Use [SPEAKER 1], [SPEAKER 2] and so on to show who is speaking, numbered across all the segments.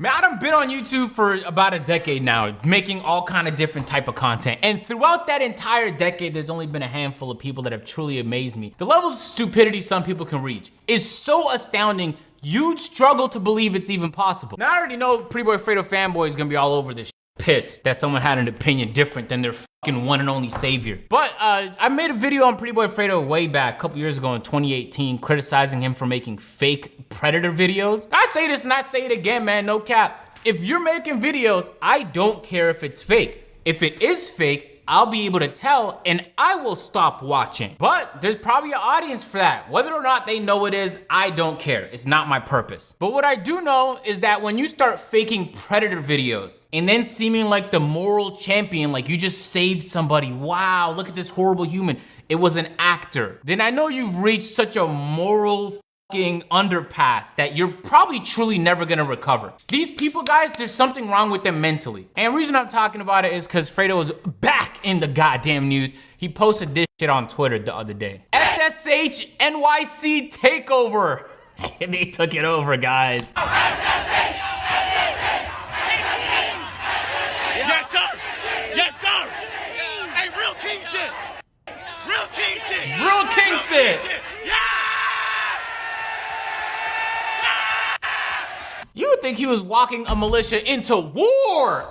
[SPEAKER 1] Man, I've been on YouTube for about a decade now, making all kind of different type of content. And throughout that entire decade, there's only been a handful of people that have truly amazed me. The levels of stupidity some people can reach is so astounding, you'd struggle to believe it's even possible. Now, I already know Pretty Boy Fredo fanboy is gonna be all over this shit, pissed that someone had an opinion different than their fucking one and only savior. But I made a video on Pretty Boy Fredo way back, a couple years ago in 2018, criticizing him for making fake Predator videos. I say this and I say it again, man, no cap. If you're making videos, I don't care if it's fake. If it is fake, I'll be able to tell and I will stop watching. But there's probably an audience for that. Whether or not they know it is, I don't care. It's not my purpose. But what I do know is that when you start faking Predator videos and then seeming like the moral champion, like you just saved somebody, wow, look at this horrible human, it was an actor, then I know you've reached such a moral underpass that you're probably truly never gonna recover. These people, guys, there's something wrong with them mentally. And the reason I'm talking about it is because Fredo was back in the goddamn news. He posted this shit on Twitter the other day. SSH NYC takeover. And they took it over, guys.
[SPEAKER 2] Yes, sir. Yes, sir. Hey, real king shit. Real king shit.
[SPEAKER 1] Real king shit.
[SPEAKER 2] Yeah.
[SPEAKER 1] You would think he was walking a militia into war.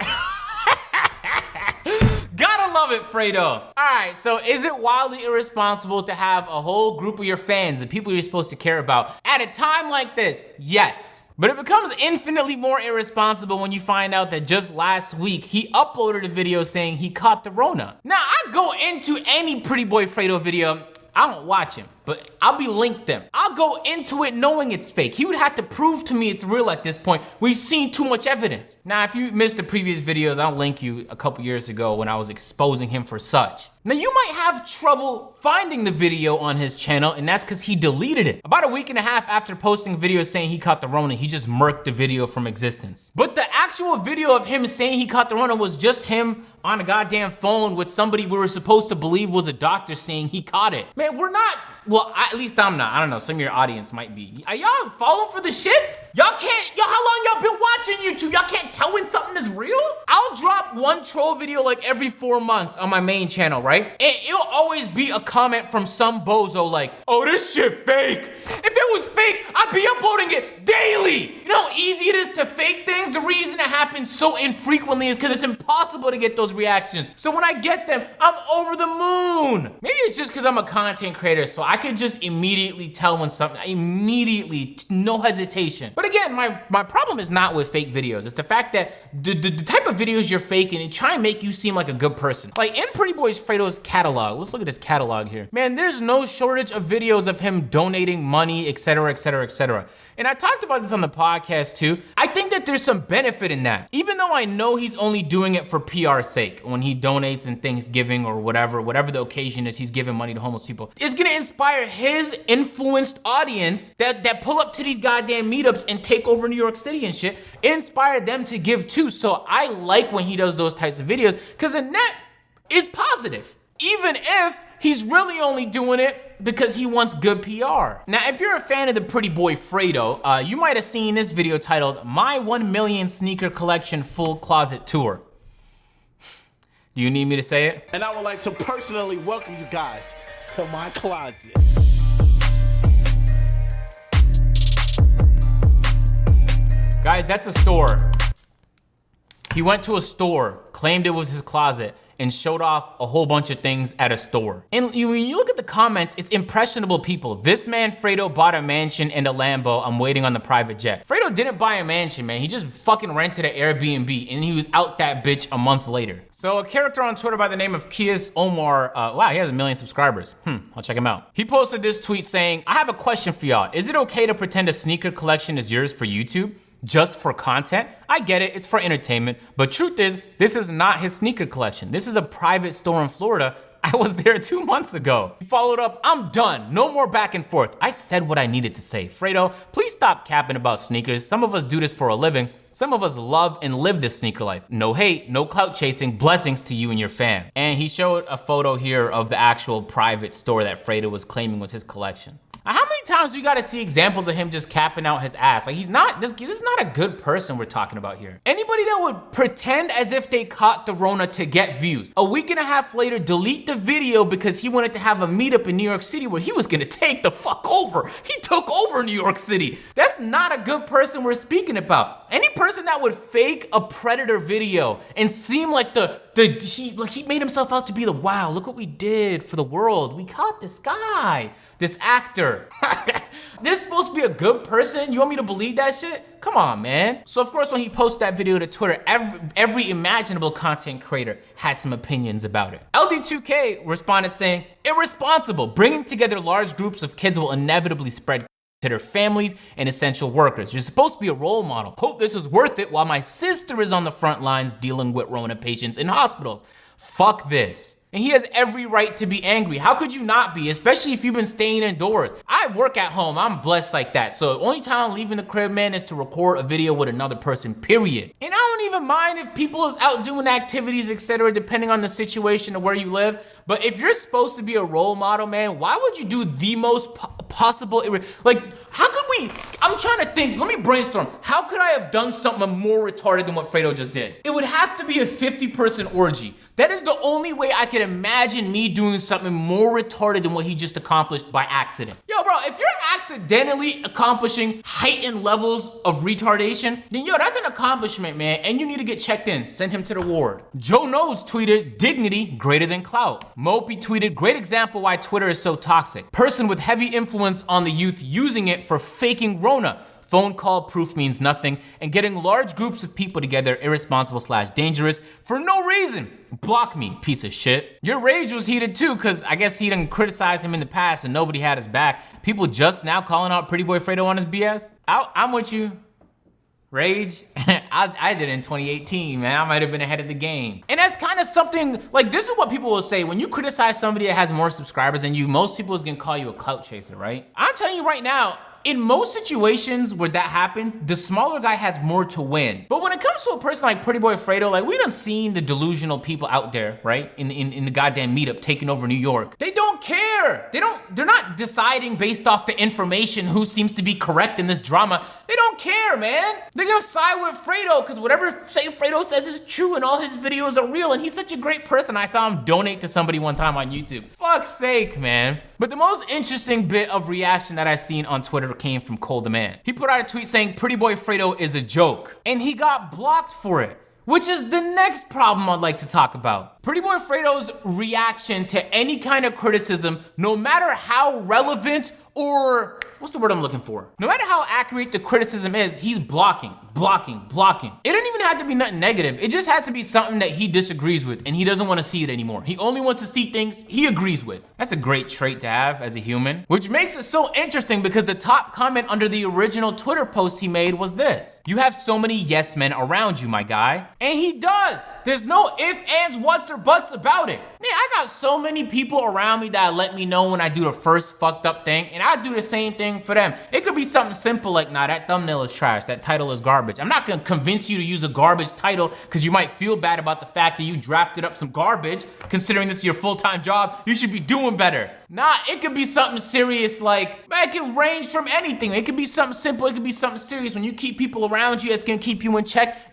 [SPEAKER 1] Gotta love it, Fredo. All right, so is it wildly irresponsible to have a whole group of your fans, the people you're supposed to care about, at a time like this? Yes. But it becomes infinitely more irresponsible when you find out that just last week, he uploaded a video saying he caught the Rona. Now, I go into any Pretty Boy Fredo video, I don't watch him, but I'll be linked them. I'll go into it knowing it's fake. He would have to prove to me it's real at this point. We've seen too much evidence. Now, if you missed the previous videos, I'll link you a couple years ago when I was exposing him for such. Now, you might have trouble finding the video on his channel, and that's because he deleted it. About a week and a half after posting videos saying he caught the Rona, he just murked the video from existence. But the actual video of him saying he caught the Rona was just him on a goddamn phone with somebody we were supposed to believe was a doctor saying he caught it. Man, we're not, well, at least I'm not. I don't know, some of your audience might be. Are y'all falling for the shits? Y'all can't, how long y'all been watching YouTube? Y'all can't tell when something is real? I'll drop one troll video like every 4 months on my main channel, right? And it'll always be a comment from some bozo like, oh, this shit fake. If it was fake, I'd be uploading it daily. You know how easy it is to fake things? The reason it happens so infrequently is because it's impossible to get those reactions. So when I get them, I'm over the moon. Maybe it's just because I'm a content creator, so I could just immediately tell when something, immediately, no hesitation. But again, my problem is not with fake videos. It's the fact that the type of videos you're faking and try and make you seem like a good person. Like in Pretty Boy Fredo's catalog, let's look at his catalog here. Man, there's no shortage of videos of him donating money, etc., etc., etc. And I talked about this on the podcast too. I think that there's some benefit in that. Even though I know he's only doing it for PR sake, when he donates in Thanksgiving or whatever the occasion is, he's giving money to homeless people. It's gonna inspire his influenced audience that pull up to these goddamn meetups and take over New York City and shit, inspire them to give too. So I like when he does those types of videos because the net is positive. Even if he's really only doing it because he wants good PR. Now, if you're a fan of the Pretty Boy Fredo, you might have seen this video titled, My 1 Million Sneaker Collection Full Closet Tour. Do you need me to say it?
[SPEAKER 2] And I would like to personally welcome you guys to my closet.
[SPEAKER 1] Guys, that's a store. He went to a store, claimed it was his closet, and showed off a whole bunch of things at a store. And when you look at the comments, it's impressionable people. This man, Fredo, bought a mansion and a Lambo. I'm waiting on the private jet. Fredo didn't buy a mansion, man. He just fucking rented an Airbnb and he was out that bitch a month later. So a character on Twitter by the name of Kias Omar, wow, he has 1 million subscribers. I'll check him out. He posted this tweet saying, I have a question for y'all. Is it okay to pretend a sneaker collection is yours for YouTube? Just for content? I get it, it's for entertainment, but truth is, this is not his sneaker collection. This is a private store in Florida. I was there 2 months ago. He followed up, I'm done, no more back and forth. I said what I needed to say. Fredo, please stop capping about sneakers. Some of us do this for a living. Some of us love and live this sneaker life. No hate, no clout chasing, blessings to you and your fam. And he showed a photo here of the actual private store that Fredo was claiming was his collection. How many times we gotta see examples of him just capping out his ass? Like, this is not a good person we're talking about here. Anybody that would pretend as if they caught the Rona to get views, a week and a half later delete the video because he wanted to have a meetup in New York City where he was gonna take the fuck over. He took over New York City. That's not a good person we're speaking about. Any person that would fake a predator video and seem like he made himself out to be wow, look what we did for the world. We caught this guy, this actor. This is supposed to be a good person? You want me to believe that shit? Come on, man. So of course, when he posted that video to Twitter, every imaginable content creator had some opinions about it. LD2K responded saying, irresponsible. Bringing together large groups of kids will inevitably spread to their families and essential workers. You're supposed to be a role model. Hope this is worth it while my sister is on the front lines dealing with Rona patients in hospitals. Fuck this. And he has every right to be angry. How could you not be, especially if you've been staying indoors? I work at home, I'm blessed like that. So the only time I'm leaving the crib, man, is to record a video with another person, period. And I don't even mind if people is out doing activities, etc., depending on the situation or where you live. But if you're supposed to be a role model, man, why would you do the most possible, like, how could we, I'm trying to think, let me brainstorm. How could I have done something more retarded than what Fredo just did? It would have to be a 50-person orgy. That is the only way I could imagine me doing something more retarded than what he just accomplished by accident. Yo, bro, if you're accidentally accomplishing heightened levels of retardation, then yo, that's an accomplishment, man, and you need to get checked in. Send him to the ward. Joe Knows tweeted, dignity greater than clout. Mopey tweeted, great example why Twitter is so toxic. Person with heavy influence on the youth using it for faking Rona. Phone call proof means nothing, and getting large groups of people together, irresponsible/dangerous for no reason. Block me, piece of shit. Your rage was heated too, cause I guess he didn't criticize him in the past and nobody had his back. People just now calling out Pretty Boy Fredo on his BS. I'm with you. Rage, I did it in 2018, man. I might have been ahead of the game. And that's kind of something, like, this is what people will say. When you criticize somebody that has more subscribers than you, most people is gonna call you a clout chaser, right? I'm telling you right now, in most situations where that happens, the smaller guy has more to win. But when it comes to a person like Pretty Boy Fredo, like, we done seen the delusional people out there, right? In the goddamn meetup taking over New York. They don't care. They're not deciding based off the information who seems to be correct in this drama. They don't care, man. They're gonna side with Fredo because whatever Fredo says is true and all his videos are real and he's such a great person. I saw him donate to somebody one time on YouTube. Fuck's sake, man. But the most interesting bit of reaction that I seen on Twitter came from Cole the Man. He put out a tweet saying Pretty Boy Fredo is a joke, and he got blocked for it, which is the next problem I'd like to talk about. Pretty Boy Fredo's reaction to any kind of criticism, no matter how relevant or, what's the word I'm looking for? No matter how accurate the criticism is, he's blocking. It didn't even have to be nothing negative. It just has to be something that he disagrees with and he doesn't want to see it anymore. He only wants to see things he agrees with. That's a great trait to have as a human, which makes it so interesting because the top comment under the original Twitter post he made was this: you have so many yes men around you, my guy. And he does. There's no ifs, ands, whats, or buts about it. Man, I got so many people around me that let me know when I do the first fucked up thing, and I do the same thing for them. It could be something simple like, nah, that thumbnail is trash, that title is garbage. I'm not gonna convince you to use a garbage title because you might feel bad about the fact that you drafted up some garbage. Considering this is your full-time job, you should be doing better. Nah, it could be something serious like, man, it can range from anything. It could be something simple, it could be something serious. When you keep people around you, it's gonna keep you in check.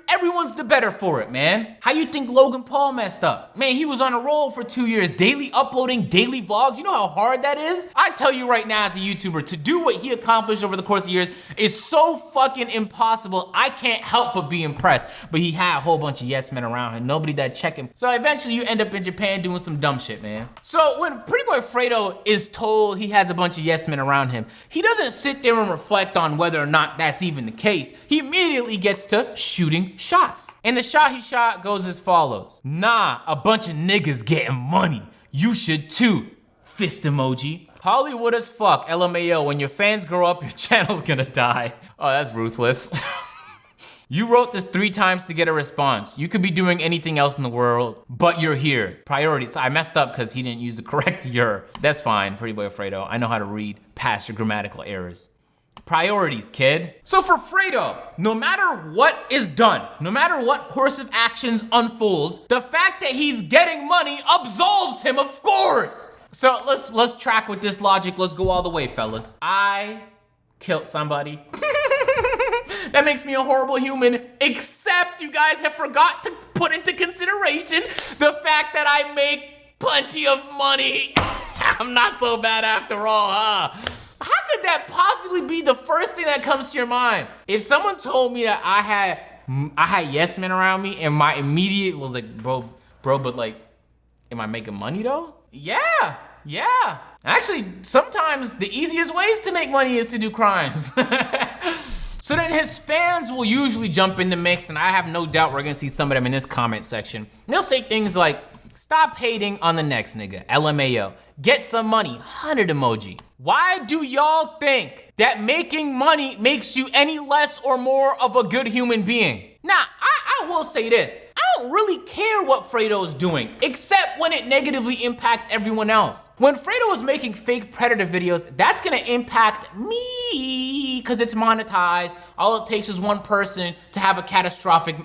[SPEAKER 1] Everyone's the better for it, man. How you think Logan Paul messed up? Man, he was on a roll for 2 years, daily uploading daily vlogs. You know how hard that is? I tell you right now as a YouTuber, to do what he accomplished over the course of years is so fucking impossible. I can't help but be impressed. But he had a whole bunch of yes men around him, nobody that check him. So eventually you end up in Japan doing some dumb shit, man. So when Pretty Boy Fredo is told he has a bunch of yes men around him, he doesn't sit there and reflect on whether or not that's even the case. He immediately gets to shooting shots. And the shot he shot goes as follows: nah, a bunch of niggas getting money. You should too. Fist emoji. Hollywood as fuck, LMAO. When your fans grow up, your channel's gonna die. Oh, that's ruthless. You wrote this 3 times to get a response. You could be doing anything else in the world, but you're here. Priorities. I messed up because he didn't use the correct "you're." That's fine, Pretty Boy Fredo. I know how to read past your grammatical errors. Priorities, kid. So for Fredo, no matter what is done, no matter what course of actions unfolds, the fact that he's getting money absolves him, of course. So let's track with this logic. Let's go all the way, fellas. I killed somebody. That makes me a horrible human, except you guys have forgot to put into consideration the fact that I make plenty of money. I'm not so bad after all, huh? How could that possibly be the first thing that comes to your mind? If someone told me that I had yes men around me and my immediate was like, bro, but like, am I making money though? Yeah. Actually, sometimes the easiest ways to make money is to do crimes. So then his fans will usually jump in the mix, and I have no doubt we're gonna see some of them in this comment section. And they'll say things like, stop hating on the next nigga, LMAO. Get some money, 100 emoji. Why do y'all think that making money makes you any less or more of a good human being? Now, I will say this. I don't really care what Fredo is doing, except when it negatively impacts everyone else. When Fredo is making fake predator videos, that's gonna impact me, because it's monetized. All it takes is one person to have a catastrophic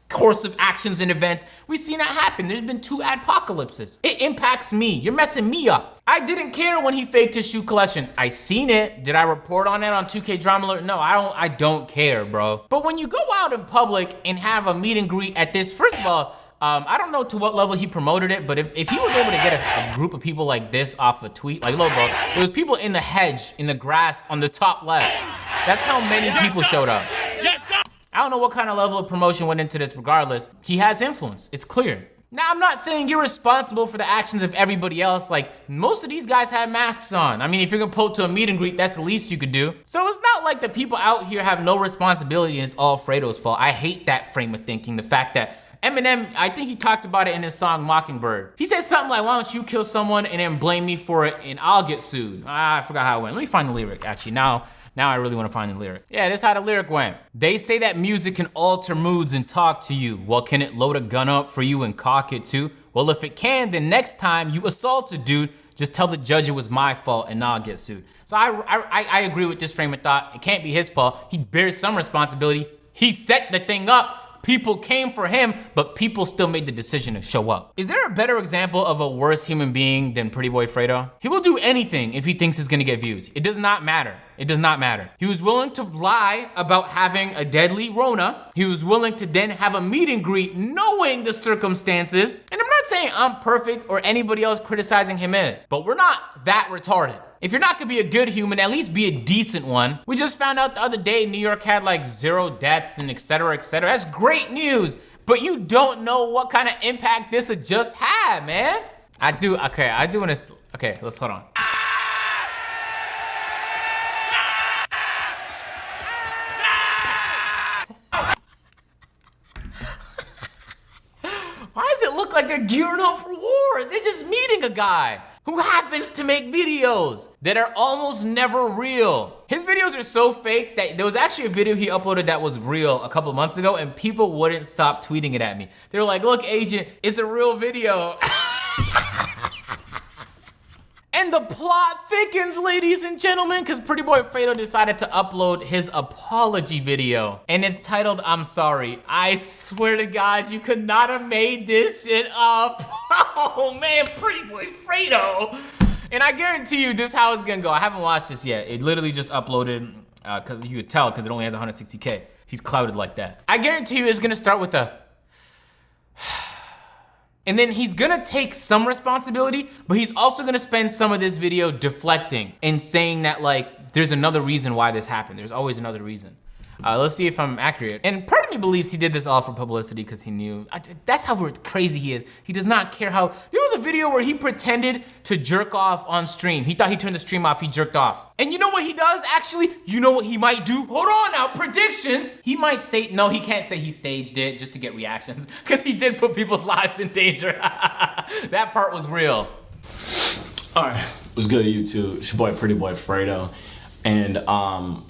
[SPEAKER 1] course of actions and events. We've seen that happen. There's been 2 adpocalypses. It impacts me. You're messing me up. I didn't care when he faked his shoe collection. I seen it. Did I report on it on 2K Drama Alert? No, I don't care, bro. But when you go out in public and have a meet and greet at this, first of all, I don't know to what level he promoted it, but if he was able to get a group of people like this off a tweet, like, look, bro, there was people in the hedge, in the grass, on the top left. That's how many people showed up. I don't know what kind of level of promotion went into this. Regardless, he has influence, it's clear. Now, I'm not saying you're responsible for the actions of everybody else. Like, most of these guys had masks on. I mean, if you're gonna pull to a meet and greet, that's the least you could do. So it's not like the people out here have no responsibility and it's all Fredo's fault. I hate that frame of thinking. The fact that Eminem, I think he talked about it in his song Mockingbird. He said something like, why don't you kill someone and then blame me for it and I'll get sued. I forgot how it went. Let me find the lyric, actually. Now I really want to find the lyric. Yeah, this is how the lyric went. They say that music can alter moods and talk to you. Well, can it load a gun up for you and cock it too? Well, if it can, then next time you assault a dude, just tell the judge it was my fault and I'll get sued. So I agree with this frame of thought. It can't be his fault. He bears some responsibility. He set the thing up. People came for him, but people still made the decision to show up. Is there a better example of a worse human being than Pretty Boy Fredo? He will do anything if he thinks it's gonna get views. It does not matter. It does not matter. He was willing to lie about having a deadly Rona. He was willing to then have a meet and greet knowing the circumstances. And I'm not saying I'm perfect or anybody else criticizing him is, but we're not that retarded. If you're not gonna be a good human, at least be a decent one. We just found out the other day New York had like 0 deaths and et cetera, et cetera. That's great news, but you don't know what kind of impact this had just had, man. Okay, let's hold on. Why does it look like they're gearing up for war? They're just meeting a guy who happens to make videos that are almost never real. His videos are so fake that there was actually a video he uploaded that was real a couple of months ago and people wouldn't stop tweeting it at me. They were like, look, agent, it's a real video. And the plot thickens, ladies and gentlemen, because Pretty Boy Fredo decided to upload his apology video. And it's titled, I'm sorry. I swear to God, you could not have made this shit up. Oh man, Pretty Boy Fredo. And I guarantee you this is how it's gonna go. I haven't watched this yet. It literally just uploaded, because you could tell, because it only has 160K. He's clouded like that. I guarantee you it's gonna start with a, and then he's gonna take some responsibility, but he's also gonna spend some of this video deflecting and saying that like, there's another reason why this happened. There's always another reason. Let's see if I'm accurate. And part of me believes he did this all for publicity because he knew. That's how crazy he is. He does not care how. There was a video where he pretended to jerk off on stream. He thought he turned the stream off, he jerked off. And you know what he does actually? You know what he might do? Hold on now, predictions. He might say, no, he can't say he staged it just to get reactions because he did put people's lives in danger. That part was real.
[SPEAKER 3] All right, what's good YouTube? It's your boy Pretty Boy Fredo. And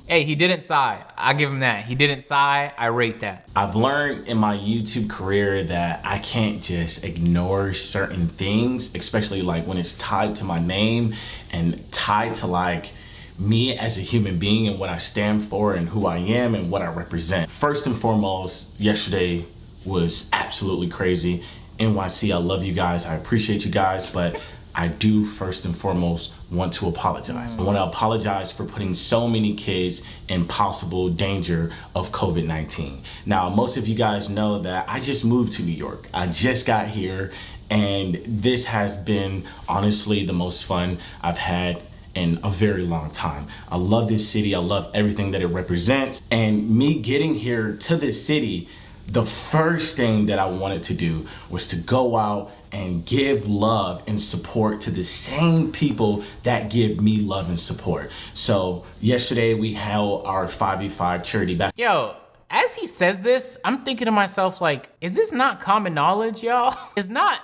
[SPEAKER 1] hey, he didn't sigh. I give him that. He didn't sigh. I rate that.
[SPEAKER 3] I've learned in my YouTube career that I can't just ignore certain things, especially like when it's tied to my name and tied to like me as a human being and what I stand for and who I am and what I represent. First and foremost, yesterday was absolutely crazy. NYC, I love you guys. I appreciate you guys, but I do first and foremost want to apologize. I want to apologize for putting so many kids in possible danger of COVID-19. Now, most of you guys know that I just moved to New York. I just got here, and this has been honestly the most fun I've had in a very long time. I love this city. I love everything that it represents. And me getting here to this city, the first thing that I wanted to do was to go out and give love and support to the same people that give me love and support. So yesterday we held our 5v5 charity back.
[SPEAKER 1] Yo, as he says this, I'm thinking to myself, like, is this not common knowledge, y'all? It's not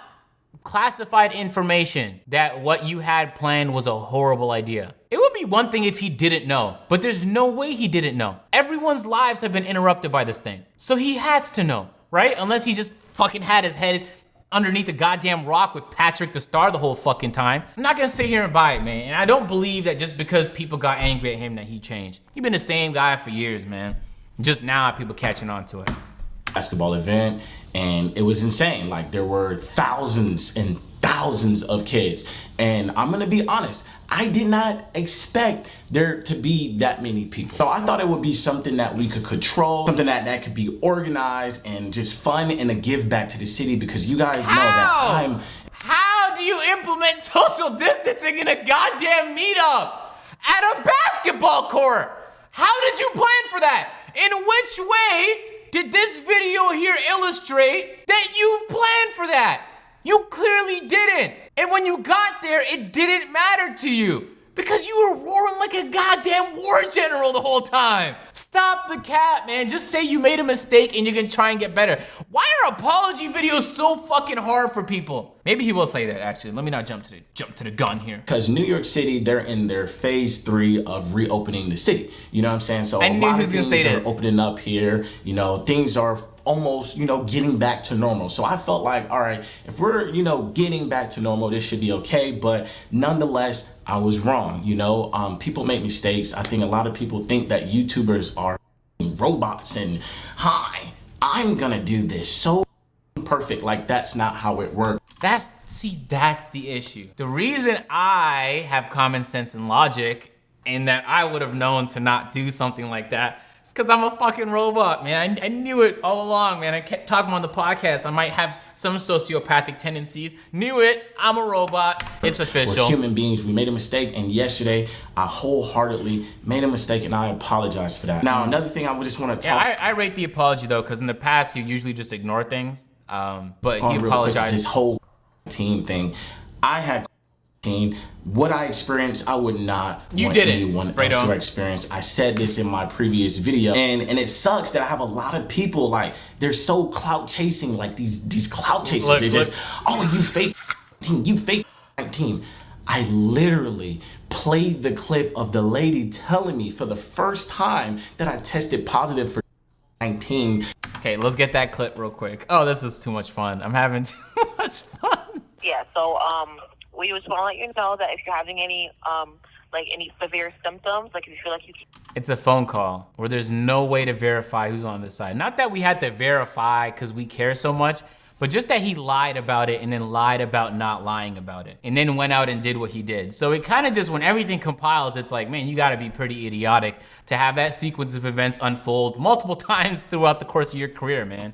[SPEAKER 1] classified information that what you had planned was a horrible idea. It would be one thing if he didn't know, but there's no way he didn't know. Everyone's lives have been interrupted by this thing. So he has to know, right? Unless he just fucking had his head underneath a goddamn rock with Patrick the Star the whole fucking time. I'm not gonna sit here and buy it, man. And I don't believe that just because people got angry at him that he changed. He's been the same guy for years, man. Just now people catching on to it.
[SPEAKER 3] Basketball event, and it was insane. Like, there were thousands and thousands of kids, and I'm gonna be honest, I did not expect there to be that many people. So I thought it would be something that we could control, something that could be organized and just fun and a give back to the city, because you guys know that
[SPEAKER 1] How do you implement social distancing in a goddamn meetup at a basketball court? How did you plan for that? In which way did this video here illustrate that you've planned for that? You clearly didn't. And when you got there, it didn't matter to you because you were roaring like a goddamn war general the whole time. Stop the cap, man. Just say you made a mistake and you're gonna try and get better. Why are apology videos so fucking hard for people? Maybe he will say that, actually. Let me not jump to the gun here.
[SPEAKER 3] Because New York City, they're in their phase 3 of reopening the city. You know what I'm saying? So
[SPEAKER 1] I knew he was gonna say this.
[SPEAKER 3] Opening up here. You know, things are almost, getting back to normal. So I felt like, all right, if we're, getting back to normal, this should be okay. But nonetheless, I was wrong. People make mistakes. I think a lot of people think that YouTubers are robots and, hi, I'm gonna do this so perfect. Like, that's not how it works.
[SPEAKER 1] That's the issue. The reason I have common sense and logic and that I would have known to not do something like that, it's because I'm a fucking robot, man. I knew it all along, man. I kept talking on the podcast. I might have some sociopathic tendencies. Knew it. I'm a robot. It's official.
[SPEAKER 3] We're human beings. We made a mistake, and yesterday I wholeheartedly made a mistake, and I apologize for that. Now, another thing I just want to talk.
[SPEAKER 1] Yeah, I rate the apology though, because in the past he usually just ignore things. But he apologized.
[SPEAKER 3] This whole team thing, I had what I experienced, I would not want anyone else to experience. I said this in my previous video, and it sucks that I have a lot of people, like, they're so clout chasing, like these clout chasers. They're just, oh, you fake team, you fake team. I literally played the clip of the lady telling me for the first time that I tested positive for 19.
[SPEAKER 4] Okay, let's get that clip real quick. Oh, this is too much fun. I'm having too much fun.
[SPEAKER 5] Yeah, so we just want to let you know that if you're having any any severe symptoms, like if you feel like you
[SPEAKER 4] It's a phone call where there's no way to verify who's on this side. Not that we had to verify because we care so much, but just that he lied about it and then lied about not lying about it. And then went out and did what he did. So it kind of just, when everything compiles, it's like, man, you gotta be pretty idiotic to have that sequence of events unfold multiple times throughout the course of your career, man.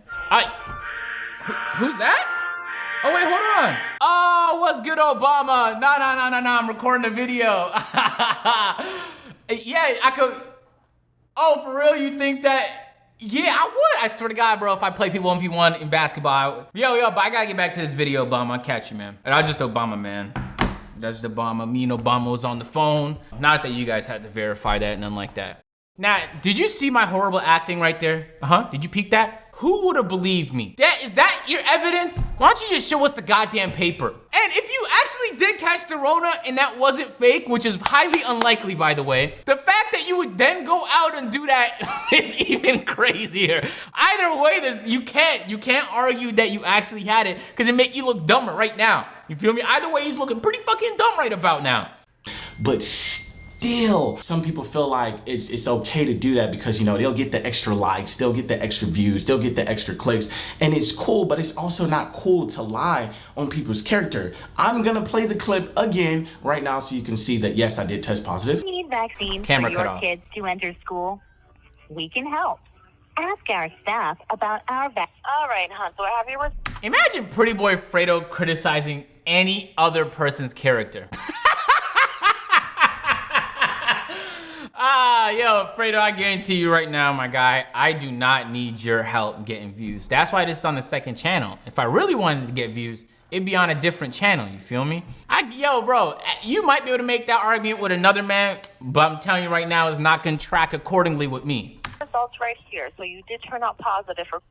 [SPEAKER 1] Who's that? Oh, wait, hold on. Oh, what's good, Obama? No, I'm recording a video. Yeah, I could. Oh, for real, you think that? Yeah, I would. I swear to God, bro, if I play people 1v1 in basketball, yo, but I gotta get back to this video, Obama. I'll catch you, man. And I just Obama, man. That's just Obama. Me and Obama was on the phone. Not that you guys had to verify that, nothing like that. Now, did you see my horrible acting right there? Did you peep that? Who would have believed me? Is that your evidence? Why don't you just show us the goddamn paper? And if you actually did catch the Rona and that wasn't fake, which is highly unlikely, by the way, the fact that you would then go out and do that is even crazier. Either way, you can't argue that you actually had it because it make you look dumber right now. You feel me? Either way, he's looking pretty fucking dumb right about now.
[SPEAKER 3] But deal. Some people feel like it's okay to do that because, you know, they'll get the extra likes, they'll get the extra views, they'll get the extra clicks, and it's cool, but it's also not cool to lie on people's character. I'm gonna play the clip again right now so you can see that yes, I did test positive.
[SPEAKER 6] You need vaccines
[SPEAKER 4] Camera
[SPEAKER 6] for
[SPEAKER 4] cut
[SPEAKER 6] your
[SPEAKER 4] off.
[SPEAKER 6] kids to enter school? We can help. Ask our staff about our vaccine.
[SPEAKER 5] All right, hon. So I have your
[SPEAKER 4] Imagine Pretty Boy Fredo criticizing any other person's character. Yo, Fredo, I guarantee you right now, my guy, I do not need your help getting views. That's why this is on the second channel. If I really wanted to get views, it'd be on a different channel, you feel me? Yo, bro, you might be able to make that argument with another man, but I'm telling you right now, it's not gonna track accordingly with me.
[SPEAKER 5] results right here. So you did turn out positive for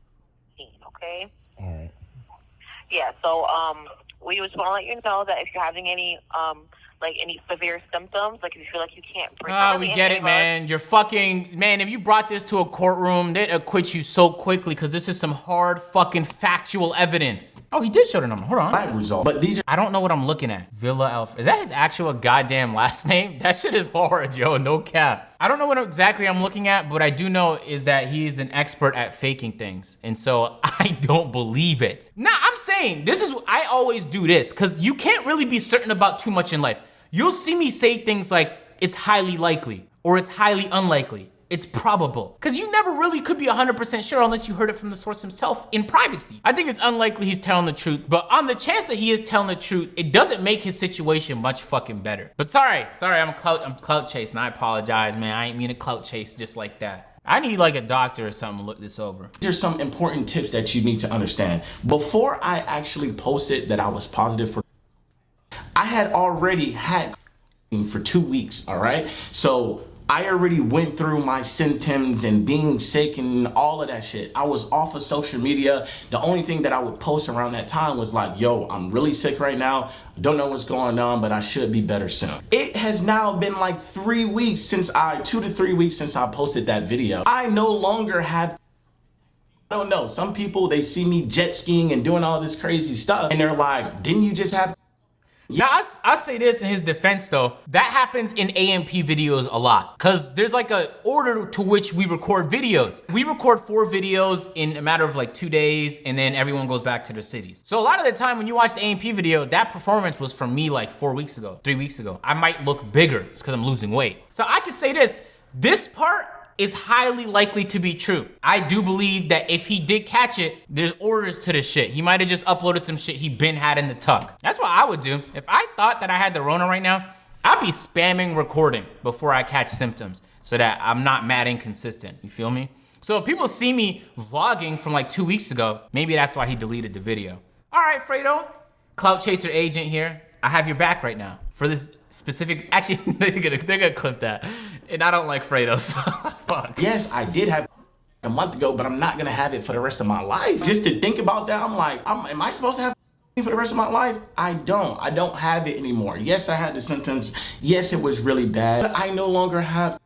[SPEAKER 5] okay?
[SPEAKER 7] All right.
[SPEAKER 5] Yeah, so we just want to let you know that if you're having any like any severe symptoms, like if you feel like you can't breathe.
[SPEAKER 4] We get it, man. You're fucking, man, if you brought this to a courtroom, they'd acquit you so quickly because this is some hard fucking factual evidence. Oh, he did show the number. Hold on.
[SPEAKER 3] Live result. But these are
[SPEAKER 4] I don't know what I'm looking at. Villa Alpha. Is that his actual goddamn last name? That shit is hard, yo. No cap. I don't know what exactly I'm looking at, but I do know is that he is an expert at faking things. And so I don't believe it. Nah, I'm saying this is, I always do this because you can't really be certain about too much in life. You'll see me say things like, it's highly likely, or it's highly unlikely. It's probable. Because you never really could be 100% sure unless you heard it from the source himself in privacy. I think it's unlikely he's telling the truth, but on the chance that he is telling the truth, it doesn't make his situation much fucking better. But sorry, I'm clout chasing. I apologize, man. I ain't mean to clout chase just like that. I need like a doctor or something to look this over.
[SPEAKER 3] These are some important tips that you need to understand. Before I actually posted that I was positive for, I had already had for 2 weeks, all right? So I already went through my symptoms and being sick and all of that shit. I was off of social media. The only thing that I would post around that time was like, yo, I'm really sick right now. I don't know what's going on, but I should be better soon. It has now been like 3 weeks since 2 to 3 weeks since I posted that video. I no longer have, I don't know, some people, they see me jet skiing and doing all this crazy stuff and they're like, didn't you just have?
[SPEAKER 4] Now, I'll say this in his defense though, that happens in AMP videos a lot. Cause there's like a order to which we record videos. We record 4 videos in a matter of like 2 days and then everyone goes back to their cities. So a lot of the time when you watch the AMP video, that performance was from me like 4 weeks ago, 3 weeks ago. I might look bigger, it's cause I'm losing weight. So I could say this part is highly likely to be true. I do believe that if he did catch it, there's orders to this shit. He might have just uploaded some shit he been had in the tuck. That's what I would do. If I thought that I had the Rona right now, I'd be spamming recording before I catch symptoms so that I'm not mad inconsistent, you feel me? So if people see me vlogging from like 2 weeks ago, maybe that's why he deleted the video. All right, Fredo, Clout Chaser agent here. I have your back right now for this specific, actually, they're gonna clip that. And I don't like Fredo, so fuck.
[SPEAKER 3] Yes, I did have a month ago, but I'm not gonna have it for the rest of my life. Just to think about that, I'm like, am I supposed to have for the rest of my life? I don't have it anymore. Yes, I had the symptoms. Yes, it was really bad, but I no longer have,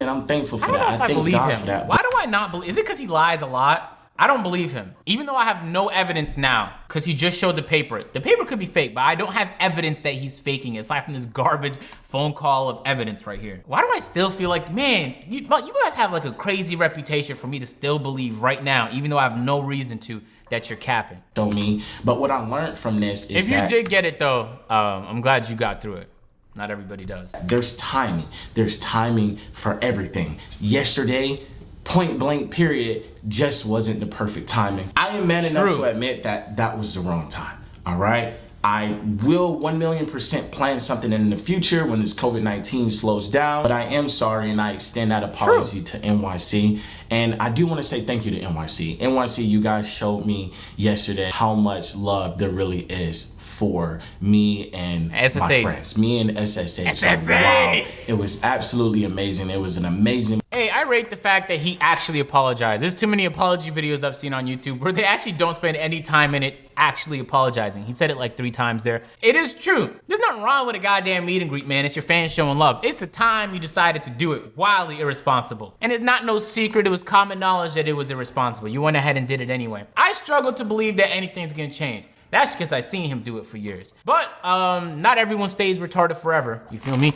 [SPEAKER 3] and I'm thankful for that.
[SPEAKER 4] I don't know if I
[SPEAKER 3] thank
[SPEAKER 4] believe
[SPEAKER 3] God
[SPEAKER 4] him.
[SPEAKER 3] for that.
[SPEAKER 4] Why do I not believe? Is it because he lies a lot? I don't believe him. Even though I have no evidence now, because he just showed the paper. The paper could be fake, but I don't have evidence that he's faking it, aside from this garbage phone call of evidence right here. Why do I still feel like, man, you guys have like a crazy reputation for me to still believe right now, even though I have no reason to, that you're capping.
[SPEAKER 3] Show me, but what I learned from this is
[SPEAKER 4] if you did get it though, I'm glad you got through it. Not everybody does.
[SPEAKER 3] There's timing. There's timing for everything. Yesterday, point blank period, just wasn't the perfect timing. I am man enough to admit that that was the wrong time, all right? I will 1,000,000% plan something in the future when this COVID-19 slows down, but I am sorry and I extend that apology to NYC. And I do want to say thank you to NYC. NYC, you guys showed me yesterday how much love there really is for me and my friends. Me and SSH. So, wow, it was absolutely amazing. It was an amazing.
[SPEAKER 4] Hey, I rate the fact that he actually apologized. There's too many apology videos I've seen on YouTube where they actually don't spend any time in it actually apologizing. He said it like 3 times there. It is true. There's nothing wrong with a goddamn meet and greet, man. It's your fans showing love. It's the time you decided to do it wildly irresponsible. And it's not no secret. It was common knowledge that it was irresponsible. You went ahead and did it anyway. I struggle to believe that anything's gonna change. That's because I seen him do it for years. But not everyone stays retarded forever. You feel me?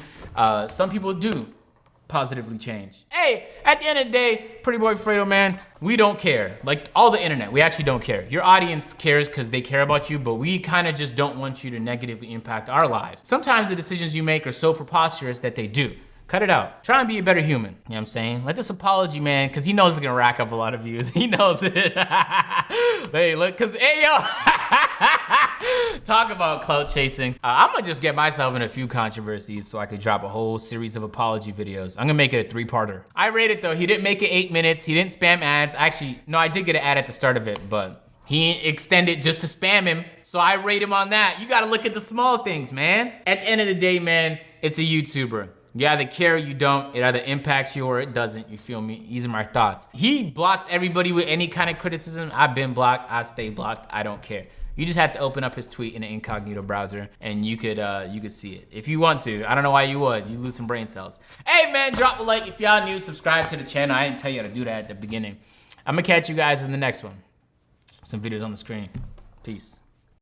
[SPEAKER 4] Some people do positively change. Hey, at the end of the day, Pretty Boy Fredo, man, we don't care. Like all the internet, we actually don't care. Your audience cares because they care about you, but we kind of just don't want you to negatively impact our lives. Sometimes the decisions you make are so preposterous that they do. Cut it out. Try and be a better human. You know what I'm saying? Let this apology, man, because he knows it's gonna rack up a lot of views. He knows it. Hey, look, because, hey, yo. Talk about clout chasing. I'm gonna just get myself in a few controversies so I could drop a whole series of apology videos. I'm gonna make it a 3-parter. I rate it though. He didn't make it 8 minutes. He didn't spam ads. Actually, no, I did get an ad at the start of it, but he extended just to spam him. So I rate him on that. You gotta look at the small things, man. At the end of the day, man, it's a YouTuber. You either care or you don't. It either impacts you or it doesn't. You feel me? These are my thoughts. He blocks everybody with any kind of criticism. I've been blocked. I stay blocked. I don't care. You just have to open up his tweet in an incognito browser and you could see it. If you want to. I don't know why you would. You lose some brain cells. Hey man, drop a like if y'all new. Subscribe to the channel. I didn't tell you how to do that at the beginning. I'm gonna catch you guys in the next one. Some videos on the screen. Peace.